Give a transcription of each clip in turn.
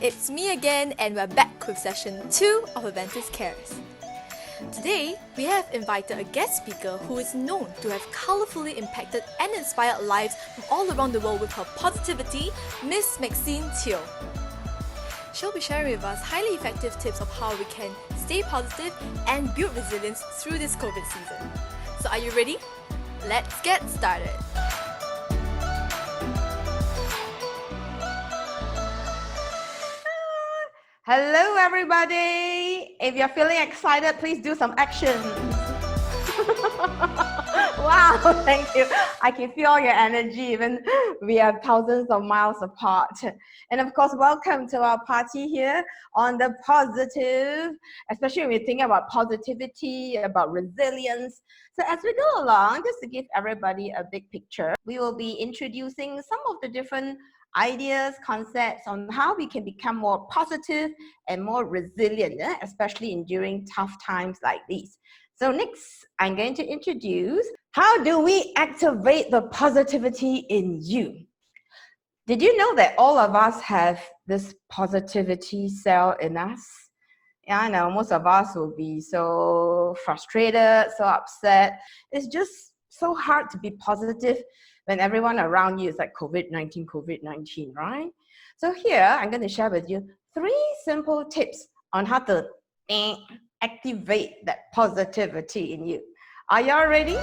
it's me again, and we're back with session 2 of Adventis Cares. Today, we have invited a guest speaker who is known to have colourfully impacted and inspired lives from all around the world with her positivity, Miss Maxine Teo. She'll be sharing with us highly effective tips of how we can stay positive and build resilience through this COVID season. So are you ready? Let's get started! Hello everybody! If you're feeling excited, please do some action. Wow, thank you. I can feel your energy even we are thousands of miles apart. And of course, welcome to our party here on the positive, especially when we think about positivity, about resilience. So as we go along, just to give everybody a big picture, we will be introducing some of the different ideas, concepts on how we can become more positive and more resilient, especially during tough times like these. So next, I'm going to introduce how do we activate the positivity in you. Did you know that all of us have this positivity cell in us? Yeah, I know most of us will be so frustrated, so upset. It's just so hard to be positive when everyone around you is like COVID-19, right? So here, I'm going to share with you 3 simple tips on how to activate that positivity in you. Are y'all ready?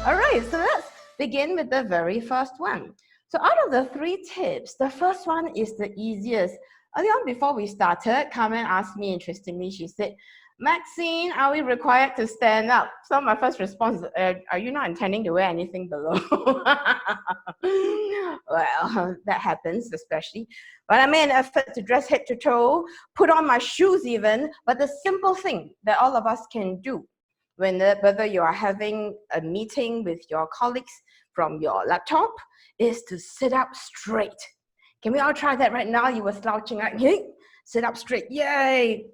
All right, so let's begin with the very first one. So out of the 3 tips, the first one is the easiest. Early on before we started, Carmen asked me, interestingly, she said, Maxine, are we required to stand up? So my first response is, are you not intending to wear anything below? Well, that happens especially. But I made an effort to dress head to toe, put on my shoes even, but the simple thing that all of us can do, whether you are having a meeting with your colleagues from your laptop, is to sit up straight. Can we all try that right now? You were slouching like, hey, sit up straight, yay!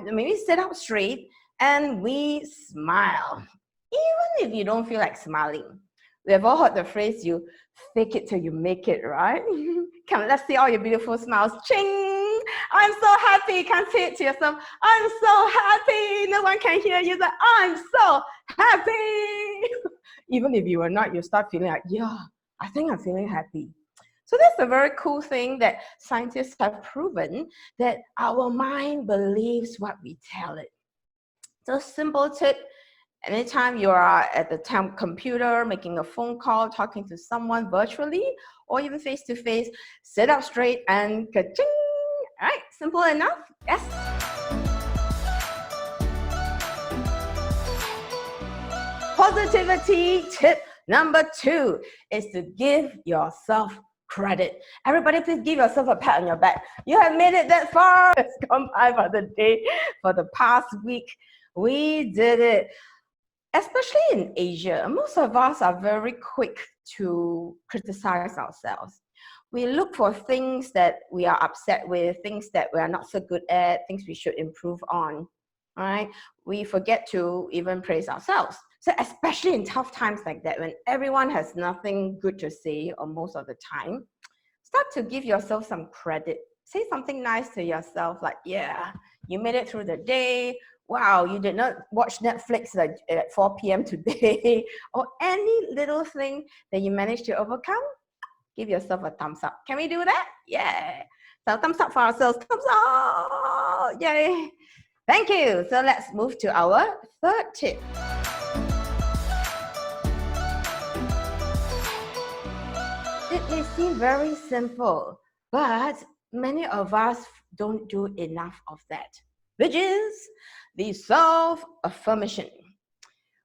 Maybe sit up straight and we smile. Even if you don't feel like smiling. We have all heard the phrase, you fake it till you make it, right? Come on, let's see all your beautiful smiles. Ching! I'm so happy. You can't say it to yourself. I'm so happy. No one can hear you. Like, I'm so happy. Even if you are not, you start feeling like, yeah, I think I'm feeling happy. So that's a very cool thing that scientists have proven, that our mind believes what we tell it. So simple tip, anytime you are at the computer, making a phone call, talking to someone virtually, or even face-to-face, sit up straight and ka-ching. All right, simple enough? Yes? Positivity tip number 2 is to give yourself credit. Everybody, please give yourself a pat on your back. You have made it that far. It's gone by for the day, for the past week. We did it. Especially in Asia, most of us are very quick to criticize ourselves. We look for things that we are upset with, things that we are not so good at, things we should improve on. All right? We forget to even praise ourselves. So especially in tough times like that, when everyone has nothing good to say, or most of the time, start to give yourself some credit. Say something nice to yourself, like, yeah, you made it through the day. Wow, you did not watch Netflix at 4 p.m. today. Or any little thing that you managed to overcome, give yourself a thumbs up. Can we do that? Yeah. So thumbs up for ourselves. Thumbs up. Yay. Thank you. So let's move to our 3rd tip. It may seem very simple, but many of us don't do enough of that, which is the self-affirmation.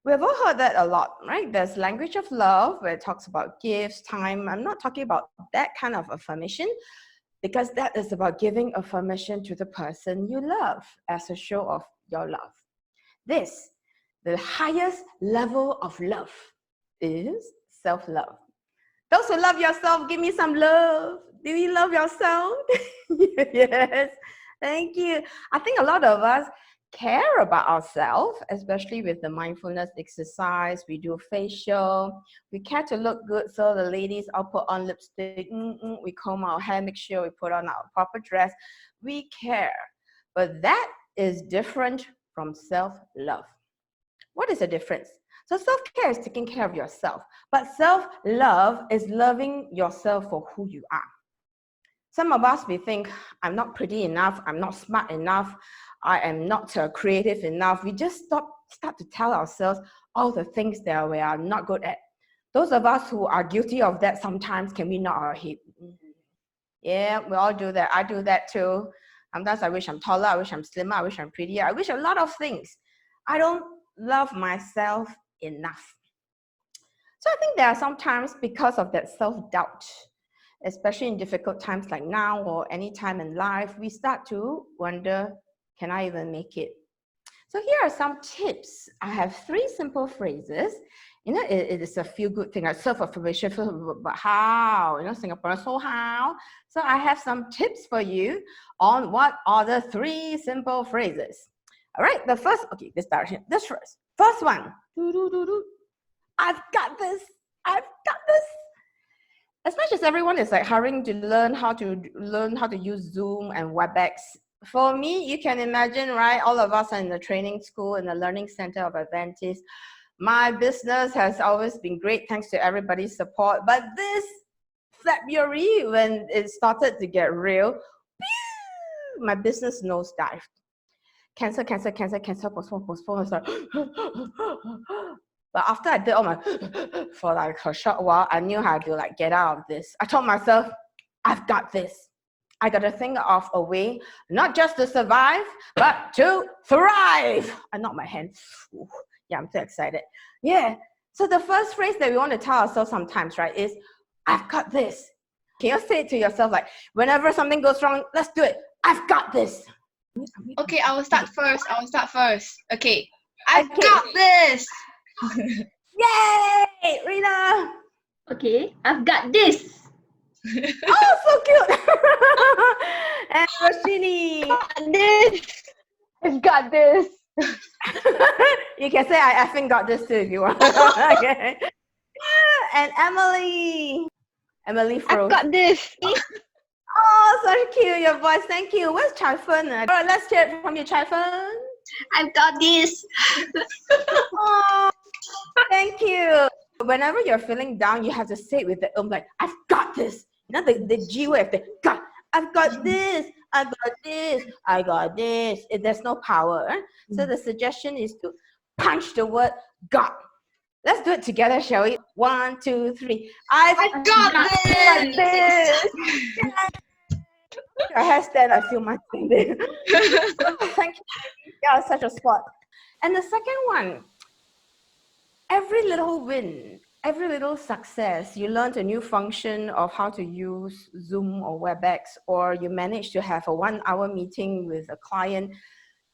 We've all heard that a lot, right? There's language of love where it talks about gifts, time. I'm not talking about that kind of affirmation, because that is about giving affirmation to the person you love as a show of your love. This, the highest level of love, is self-love. Those who love yourself, give me some love. Do you love yourself? Yes. Thank you. I think a lot of us care about ourselves, especially with the mindfulness exercise. We do facial. We care to look good. So the ladies, I'll put on lipstick. We comb our hair, make sure we put on our proper dress. We care. But that is different from self-love. What is the difference? So self-care is taking care of yourself. But self-love is loving yourself for who you are. Some of us, we think, I'm not pretty enough, I'm not smart enough, I am not creative enough. We just start to tell ourselves all the things that we are not good at. Those of us who are guilty of that sometimes, can we nod our head? Yeah, we all do that. I do that too. Sometimes I wish I'm taller, I wish I'm slimmer, I wish I'm prettier, I wish a lot of things. I don't love myself enough. So I think there are sometimes, because of that self-doubt, especially in difficult times like now or any time in life, we start to wonder, can I even make it? So here are some tips. I have 3 simple phrases. You know, it is a feel-good thing, like self-affirmation, but how? You know, Singaporean, so how? So I have some tips for you on what are the 3 simple phrases. All right, the first, okay, this direction, this first. First one, I've got this, I've got this. As much as everyone is like hurrying to learn how to use Zoom and WebEx, for me, you can imagine, right? All of us are in the training school, in the learning center of Adventis. My business has always been great, thanks to everybody's support. But this February, when it started to get real, my business nosedived. Cancel, postpone. But after I did all my for like a short while, I knew how to like get out of this. I told myself, I've got this. I got to think of a way, not just to survive, but to thrive. I knocked my hand. Ooh, yeah, I'm so excited. Yeah. So the first phrase that we want to tell ourselves sometimes, right, is, I've got this. Can you say it to yourself, like, whenever something goes wrong, let's do it. I've got this. Okay, I will start first. Okay. I've got this. Yay! Rina! Okay, I've got this. Oh, so cute! And Roshini! I've got this. You can say I effing got this too if you want. Okay. And Emily Fro. I've got this. Oh, so cute, your voice. Thank you. Where's Chai Fen? All right, let's hear it from you, Chai Fen. I've got this. Oh, thank you. Whenever you're feeling down, you have to say it with the like, I've got this. You know, the G wave, the got. I've got this. I got this. I got this. There's no power. Right? So the suggestion is to punch the word got. Let's do it together, shall we? 1, 2, 3. I've got this. Your hair stand, I feel my standing. Thank you. Yeah, such a spot. And the second one, every little win, every little success, you learned a new function of how to use Zoom or WebEx, or you managed to have a 1-hour meeting with a client,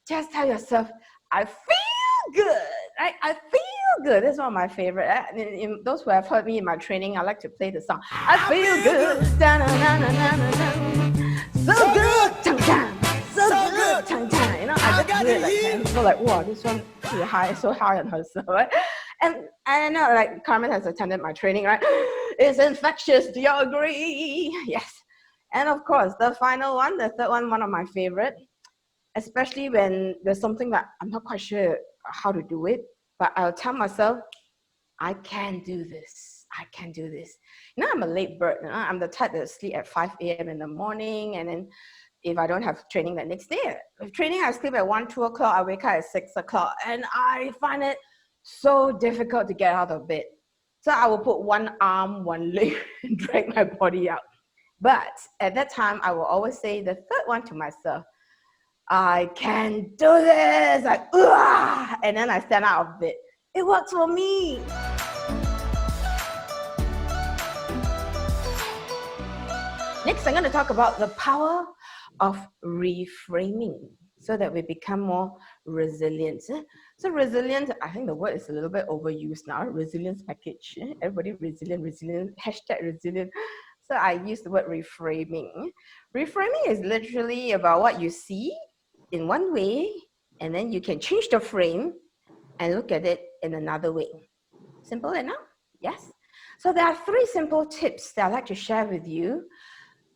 just tell yourself, I feel good. Right? I feel good. That's one of my favorite. In those who have heard me in my training, I like to play the song. I feel good. So good. So good. You know, I just do it like, and people are like, wow, this one is high, so high on herself, right? And I know, like, Carmen has attended my training, right? It's infectious. Do you agree? Yes. And of course, the final one, the third one of my favorite, especially when there's something that I'm not quite sure how to do it, but I'll tell myself, I can do this. I can do this. You know, I'm a late bird. You know? I'm the type that sleep at 5 a.m. in the morning, and then if I don't have training the next day, if training, I sleep at 1, 2 o'clock, I wake up at 6 o'clock, and I find it so difficult to get out of bed. So I will put one arm, one leg, and drag my body out. But at that time, I will always say the third one to myself, I can do this, like, and then I stand out of bed. It works for me. Next, I'm going to talk about the power of reframing so that we become more resilient. So resilience, I think the word is a little bit overused now. Resilience package. Everybody resilient, hashtag resilient. So I use the word reframing. Reframing is literally about what you see in one way And then you can change the frame and look at it in another way. Simple enough? Yes? So there are 3 simple tips that I'd like to share with you.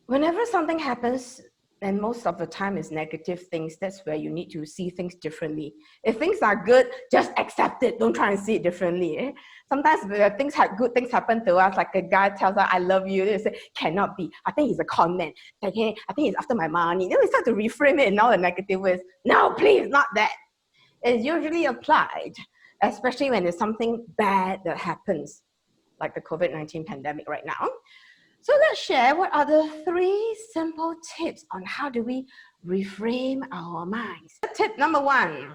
Whenever something happens, and most of the time is negative things, that's where you need to see things differently. If things are good, just accept it. Don't try and see it differently. Sometimes when good things happen to us, like a guy tells us, I love you, they say, cannot be. I think he's a con man. Okay, I think he's after my money. Then we start to reframe it in all the negative ways. No, please, not that. It's usually applied, especially when there's something bad that happens, like the COVID-19 pandemic right now. So let's share what are the 3 simple tips on how do we reframe our minds. Tip number 1,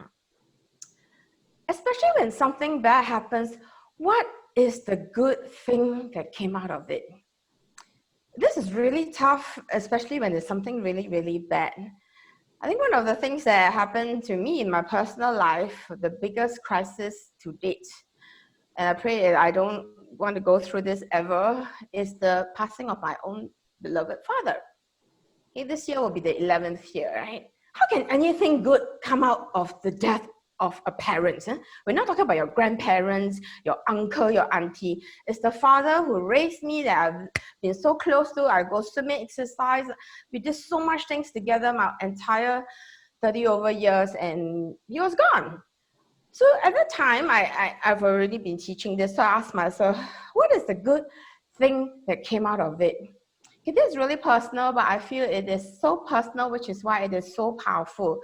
especially when something bad happens, what is the good thing that came out of it? This is really tough, especially when there's something really, really bad. I think one of the things that happened to me in my personal life, the biggest crisis to date, and I pray that I don't want to go through this ever, is the passing of my own beloved father. Okay, this year will be the 11th year, right? How can anything good come out of the death of a parent? We're not talking about your grandparents, your uncle, your auntie. It's the father who raised me that I've been so close to. I go swimming, exercise. We did so much things together my entire 30 over years, and he was gone. So at that time, I've already been teaching this, so I asked myself, what is the good thing that came out of it? It is really personal, but I feel it is so personal, which is why it is so powerful.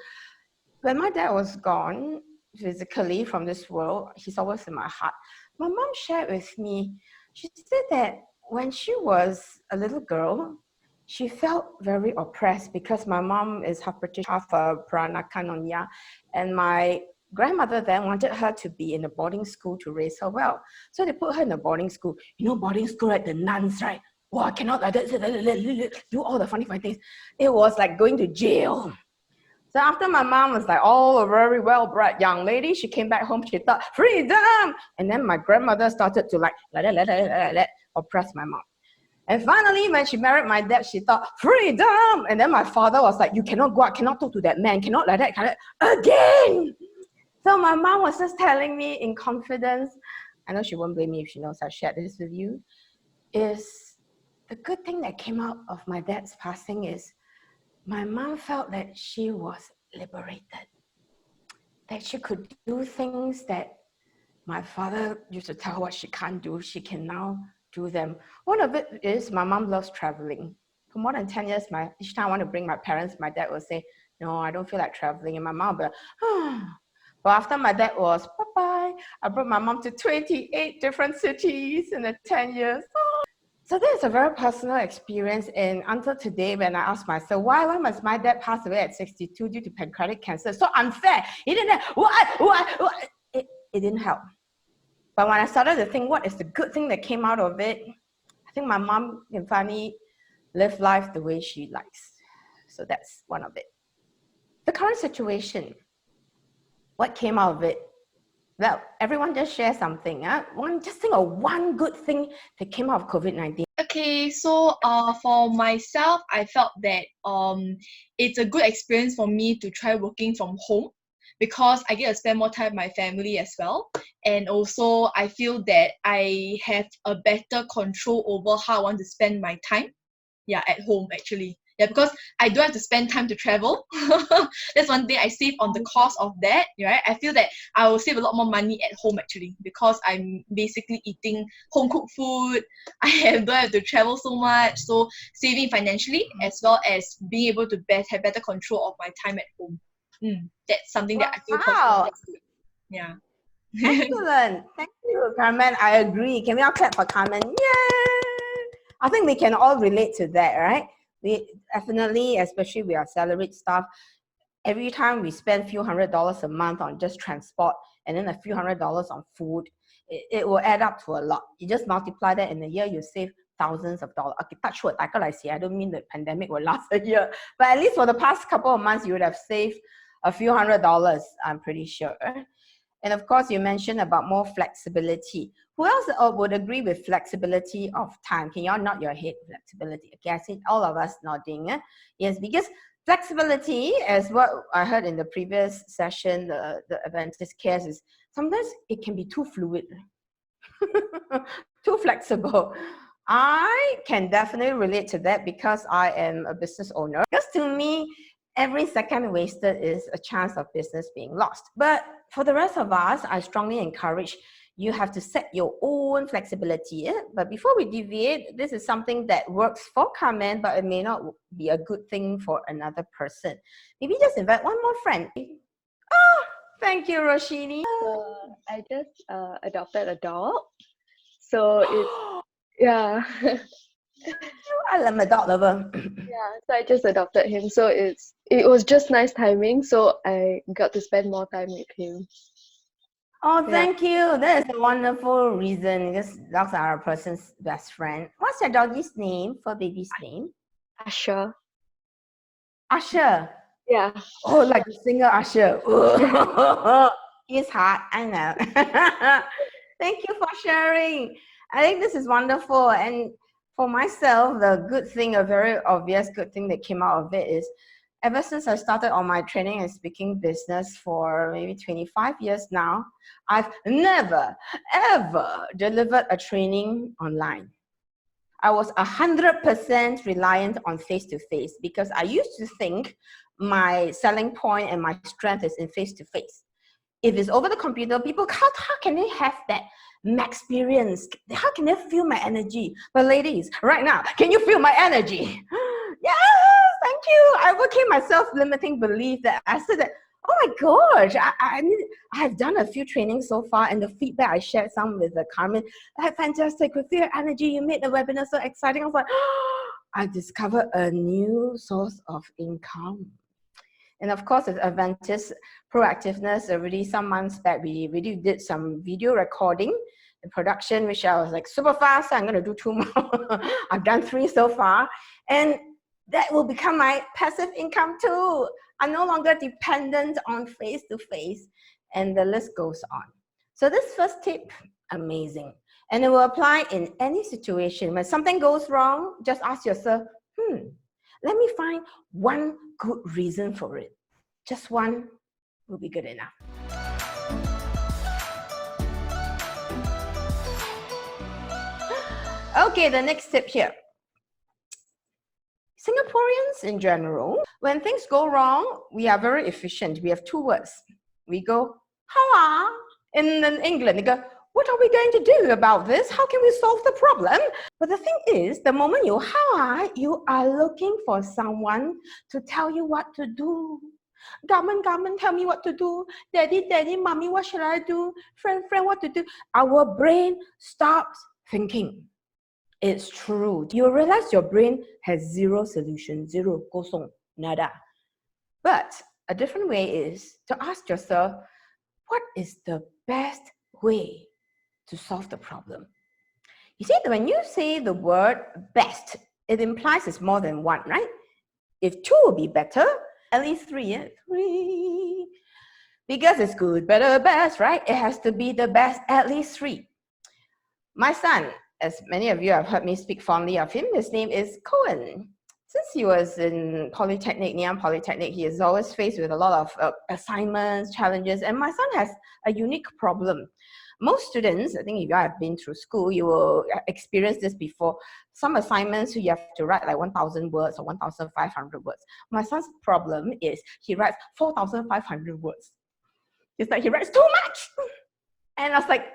When my dad was gone physically from this world, he's always in my heart. My mom shared with me, she said that when she was a little girl, she felt very oppressed because my mom is half British, half Peranakan Nonya, and my grandmother then wanted her to be in a boarding school to raise her well. So they put her in a boarding school. You know, boarding school, right? The nuns, right? Wow, I cannot like that, do all the funny things. It was like going to jail. So after my mom was like, oh, a very well-bred young lady, she came back home, she thought, freedom! And then my grandmother started to like oppress my mom. And finally, when she married my dad, she thought, freedom! And then my father was like, you cannot go out, cannot talk to that man, cannot like that, again! So my mom was just telling me in confidence, I know she won't blame me if she knows I shared this with you, is the good thing that came out of my dad's passing is my mom felt that she was liberated, that she could do things that my father used to tell her what she can't do, she can now do them. One of it is my mom loves traveling. For more than 10 years, each time I want to bring my parents, my dad will say, no, I don't feel like traveling. And my mom will be like, ah. But after my dad was, bye-bye, I brought my mom to 28 different cities in the 10 years. Oh. So this is a very personal experience. And until today, when I ask myself, why must my dad pass away at 62 due to pancreatic cancer? So unfair. He didn't have, what? It didn't help. But when I started to think, what is the good thing that came out of it? I think my mom can finally live life the way she likes. So that's one of it. The current situation, what came out of it? Well, everyone just share something. Just think of one good thing that came out of COVID-19. Okay, so for myself, I felt that it's a good experience for me to try working from home because I get to spend more time with my family as well. And also, I feel that I have a better control over how I want to spend my time. Yeah, at home actually. Yeah, because I don't have to spend time to travel. That's one thing I save on the cost of that, right? I feel that I will save a lot more money at home actually because I'm basically eating home cooked food. Don't have to travel so much. So saving financially as well as being able to have better control of my time at home. That's something that I feel personally that's good. Yeah. Excellent. Thank you, Carmen. I agree. Can we all clap for Carmen? Yay! I think we can all relate to that, right? We definitely, especially we are salaried staff, every time we spend a few $100s a month on just transport and then a few $100s on food, it will add up to a lot. You just multiply that in a year, you save thousands of dollars. Okay, touch wood, like I say, I don't mean the pandemic will last a year, but at least for the past couple of months, you would have saved a few $100s, I'm pretty sure. And of course, you mentioned about more flexibility. Who else would agree with flexibility of time? Can you all nod your head? Flexibility. Okay, I see all of us nodding. Yes, because Flexibility, as what I heard in the previous session, the Adventist cares, is sometimes it can be too fluid, too flexible. I can definitely relate to that because I am a business owner. Because to me, every second wasted is a chance of business being lost. But for the rest of us, I strongly encourage you have to set your own flexibility. But before we deviate, this is something that works for Carmen, but it may not be a good thing for another person. Maybe just invite one more friend. Oh, thank you, Roshini. I just adopted a dog. So it's, yeah. I'm a dog lover. Yeah, so I just adopted him. So it was just nice timing. So I got to spend more time with him. Oh, thank you. That is a wonderful reason because dogs are a person's best friend. What's your doggy's name, for baby's name? Usher. Usher. Yeah. Oh, like the singer Usher. He's hot, I know. Thank you for sharing. I think this is wonderful. And for myself, the good thing, a very obvious good thing that came out of it is ever since I started on my training and speaking business for maybe 25 years now, I've never, ever delivered a training online. I was 100% reliant on face-to-face because I used to think my selling point and my strength is in face-to-face. If it's over the computer, people, how can they have that experience? How can they feel my energy? But ladies, right now, can you feel my energy? Yes, thank you. I overcame my self-limiting belief that I said that, oh my gosh, I've done a few trainings so far, and the feedback I shared some with Carmen, like, fantastic, with your energy, you made the webinar so exciting. I was like, oh, I discovered a new source of income. And of course, with Adventis proactiveness, already some months back, we really did some video recording and production, which I was like super fast. So I'm going to do 2 more. I've done 3 so far. And that will become my passive income too. I'm no longer dependent on face-to-face, and the list goes on. So this first tip, amazing. And it will apply in any situation. When something goes wrong, just ask yourself, let me find one good reason for it. Just one will be good enough. Okay, the next tip here. Singaporeans in general, when things go wrong, we are very efficient. We have 2 words. We go, how are? In England, they go, what are we going to do about this? How can we solve the problem? But the thing is, the moment you how are, you are looking for someone to tell you what to do. Government, tell me what to do. Daddy, mommy, what should I do? Friend, what to do? Our brain stops thinking. It's true. You realize your brain has 0 solution, 0, kosong, nada. But a different way is to ask yourself, what is the best way to solve the problem? You see, when you say the word best, it implies it's more than 1, right? If 2 would be better, at least 3, yeah? 3. Because it's good, better, best, right? It has to be the best, at least 3. My son, as many of you have heard me speak fondly of him, his name is Cohen. Since he was in Polytechnic, Ngee Ann Polytechnic, he is always faced with a lot of assignments, challenges, and my son has a unique problem. Most students, I think if you have been through school, you will experience this before. Some assignments you have to write like 1,000 words or 1,500 words. My son's problem is he writes 4,500 words. It's like he writes too much. And I was like,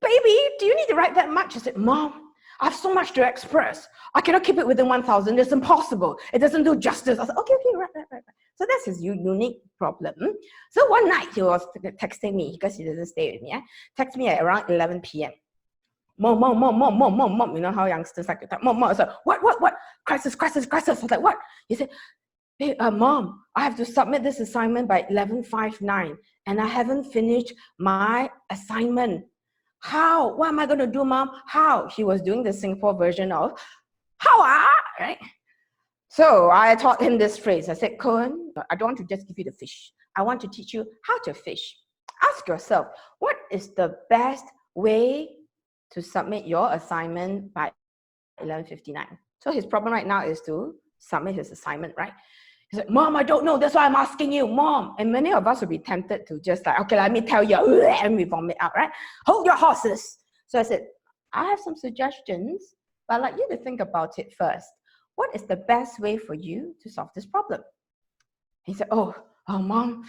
baby, do you need to write that much? He said, Mom, I have so much to express. I cannot keep it within 1,000. It's impossible. It doesn't do justice. I said, okay, right. So that's his unique problem. So one night he was texting me because he doesn't stay with me. Text me at around 11 p.m. Mom. You know how youngsters like to talk. Mom. I said, what? Crisis. I was like, what? He said, hey, Mom, I have to submit this assignment by 11:59 and I haven't finished my assignment. How? What am I going to do, Mom? How? He was doing the Singapore version of how are, right? So I taught him this phrase. I said, Cohen, I don't want to just give you the fish. I want to teach you how to fish. Ask yourself, what is the best way to submit your assignment by 11:59? So his problem right now is to submit his assignment, right? He's like, Mom, I don't know. That's why I'm asking you, Mom. And many of us will be tempted to just like, okay, let me tell you, and we vomit out, right? Hold your horses. So I said, I have some suggestions, but I'd like you to think about it first. What is the best way for you to solve this problem? He said, oh, Mom,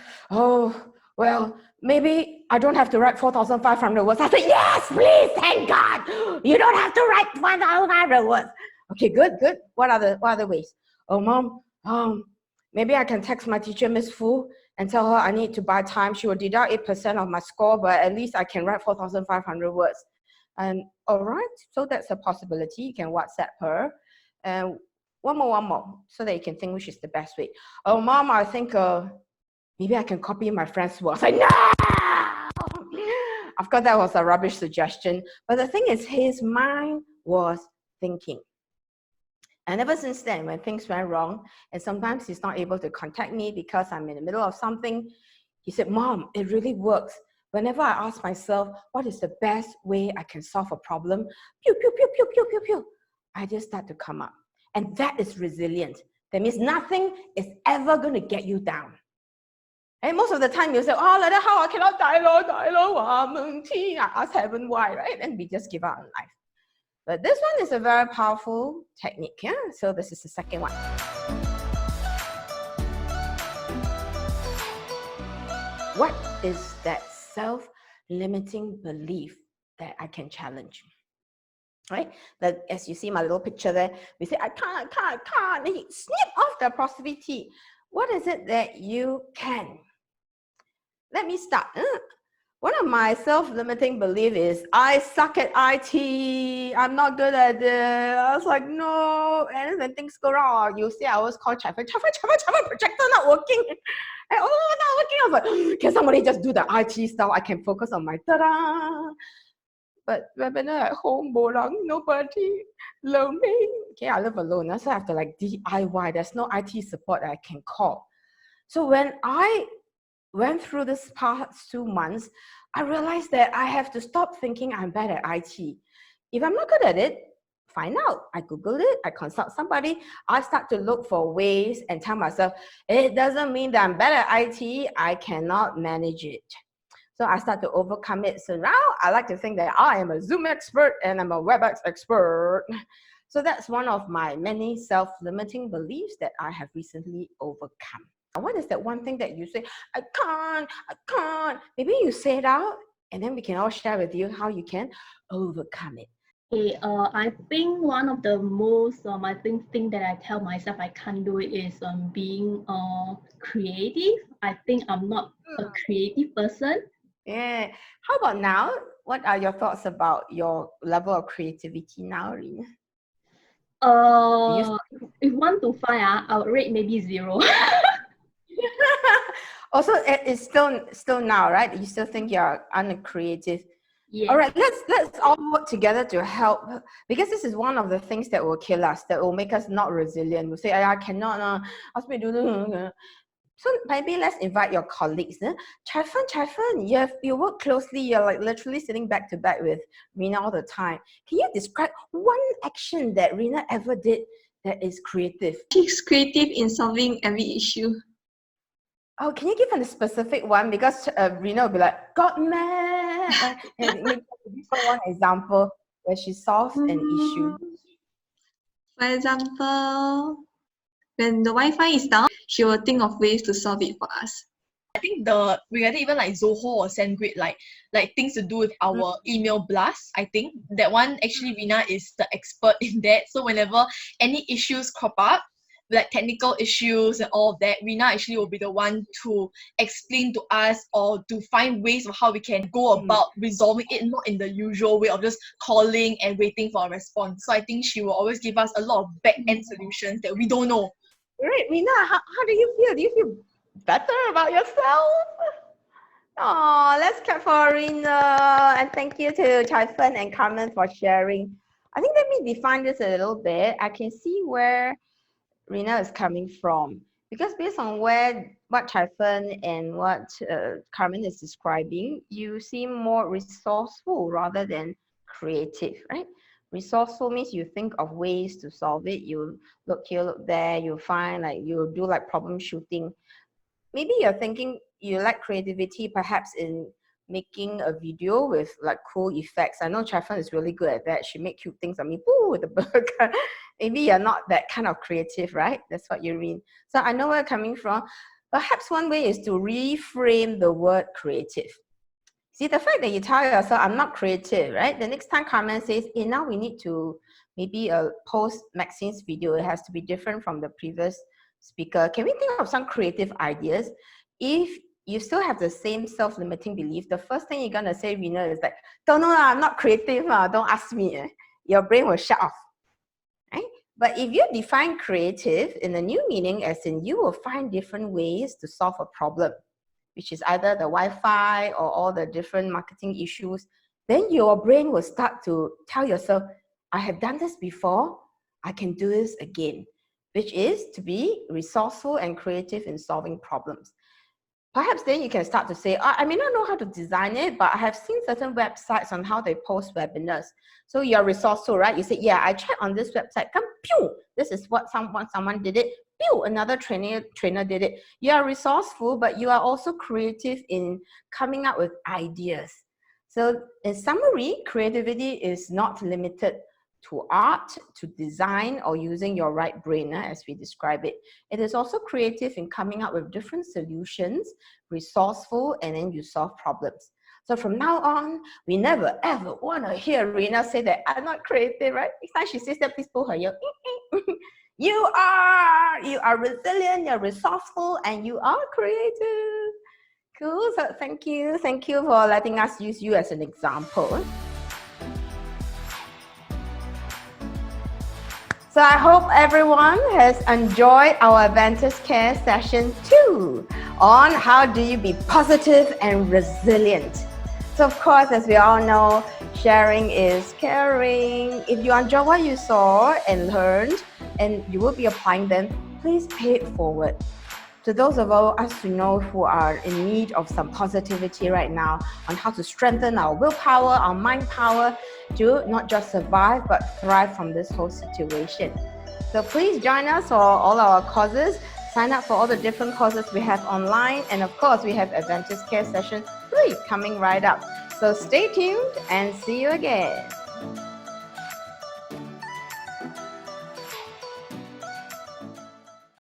well, maybe I don't have to write 4,500 words. I said, yes, please, thank God. You don't have to write 1,500 words. Okay, good. What are the ways? Oh, Mom, maybe I can text my teacher, Miss Fu, and tell her I need to buy time. She will deduct 8% of my score, but at least I can write 4,500 words. And all right, so that's a possibility. You can WhatsApp her. And one more, so that you can think which is the best way. Oh, Mom, I think maybe I can copy my friend's work. I say, no! Of course, that was a rubbish suggestion. But the thing is, his mind was thinking. And ever since then, when things went wrong, and sometimes he's not able to contact me because I'm in the middle of something, he said, Mom, it really works. Whenever I ask myself, what is the best way I can solve a problem? Pew, pew, pew, pew, pew, pew, pew. I just start to come up. And that is resilient. That means nothing is ever going to get you down. And most of the time you say, oh, like that, how I cannot die, I ask heaven why, right? And we just give up on life. But this one is a very powerful technique. Yeah? So this is the second one. What is that self-limiting belief that I can challenge? Right? That as you see my little picture there, we say, I can't. Then you snip off the apostrophe T. What is it that you can? Let me start. One of my self-limiting beliefs is, I suck at IT. I'm not good at it. I was like, no. And when things go wrong, you see, I always call Chaffer, projector not working. And, oh, not working. I was like, can somebody just do the IT stuff? I can focus on my ta-da. But when I'm at home, nobody love me. Okay, I live alone. So I have to like DIY. There's no IT support that I can call. So when I went through this past 2 months, I realized that I have to stop thinking I'm bad at IT. If I'm not good at it, find out. I Google it, I consult somebody, I start to look for ways and tell myself, it doesn't mean that I'm bad at IT, I cannot manage it. So I start to overcome it. So now I like to think that I am a Zoom expert and I'm a WebEx expert. So that's one of my many self-limiting beliefs that I have recently overcome. What is that one thing that you say, I can't? Maybe you say it out and then we can all share with you how you can overcome it. Okay, I think one of the most I think thing that I tell myself I can't do it is being creative. I think I'm not a creative person. Yeah. How about now? What are your thoughts about your level of creativity now, Rina? If 1 to 5, I would rate maybe 0. Also, it's still now, right? You still think you're uncreative. Yeah. All right, let's all work together to help, because this is one of the things that will kill us, that will make us not resilient. We'll say, I cannot, ask me to do. So maybe let's invite your colleagues. Chai Fen, you work closely, you're like literally sitting back to back with Rina all the time. Can you describe one action that Rina ever did that is creative? She's creative in solving every issue. Oh, can you give a specific one? Because Rina will be like, got mad. And maybe give one example where she solves an issue. For example, when the Wi-Fi is down, she will think of ways to solve it for us. I think regarding even like Zoho or SendGrid, like things to do with our email blast, I think that one actually Rina is the expert in that. So whenever any issues crop up, like technical issues and all of that, Rina actually will be the one to explain to us or to find ways of how we can go about resolving it, not in the usual way of just calling and waiting for a response. So I think she will always give us a lot of back-end solutions that we don't know. Right, Rina, how do you feel? Do you feel better about yourself? Oh, let's clap for Rina. And thank you to Chai Fen and Carmen for sharing. I think let me define this a little bit. I can see where Rina is coming from, because based on what Chai Fen and what Carmen is describing, you seem more resourceful rather than creative, right? Resourceful means you think of ways to solve it. You look here, look there, you find like you do like problem shooting. Maybe you're thinking you like creativity perhaps in making a video with like cool effects. I know Chaffan is really good at that. She make cute things on me, boo, with the burger. Maybe you're not that kind of creative, right? That's what you mean. So I know where you're coming from. Perhaps one way is to reframe the word creative. See, the fact that you tell yourself, I'm not creative, right? The next time Carmen says, hey, now we need to maybe post Maxine's video. It has to be different from the previous speaker. Can we think of some creative ideas? If you still have the same self-limiting belief, the first thing you're going to say, Rena, is like, don't know, I'm not creative. Don't ask me. Your brain will shut off. Right? But if you define creative in a new meaning, as in you will find different ways to solve a problem, which is either the Wi-Fi or all the different marketing issues, then your brain will start to tell yourself, I have done this before, I can do this again, which is to be resourceful and creative in solving problems. Perhaps then you can start to say, I may not know how to design it, but I have seen certain websites on how they post webinars. So you're resourceful, right? You say, yeah, I checked on this website, come, pew, this is what someone did it, pew, another trainer did it. You are resourceful, but you are also creative in coming up with ideas. So in summary, creativity is not limited to art, to design, or using your right brain, as we describe it. It is also creative in coming up with different solutions, resourceful, and then you solve problems. So from now on, we never ever want to hear Rena say that I'm not creative, right? Next time she says that, please pull her ear. You are resilient, you're resourceful, and you are creative. Cool. So thank you for letting us use you as an example. So I hope everyone has enjoyed our Advantage Care session 2 on how do you be positive and resilient. So of course, as we all know, sharing is caring. If you enjoy what you saw and learned and you will be applying them, please pay it forward. To those of us who know who are in need of some positivity right now on how to strengthen our willpower, our mind power, to not just survive but thrive from this whole situation. So please join us for all our courses. Sign up for all the different courses we have online, and of course we have Advantage Care Session 3 coming right up. So stay tuned and see you again.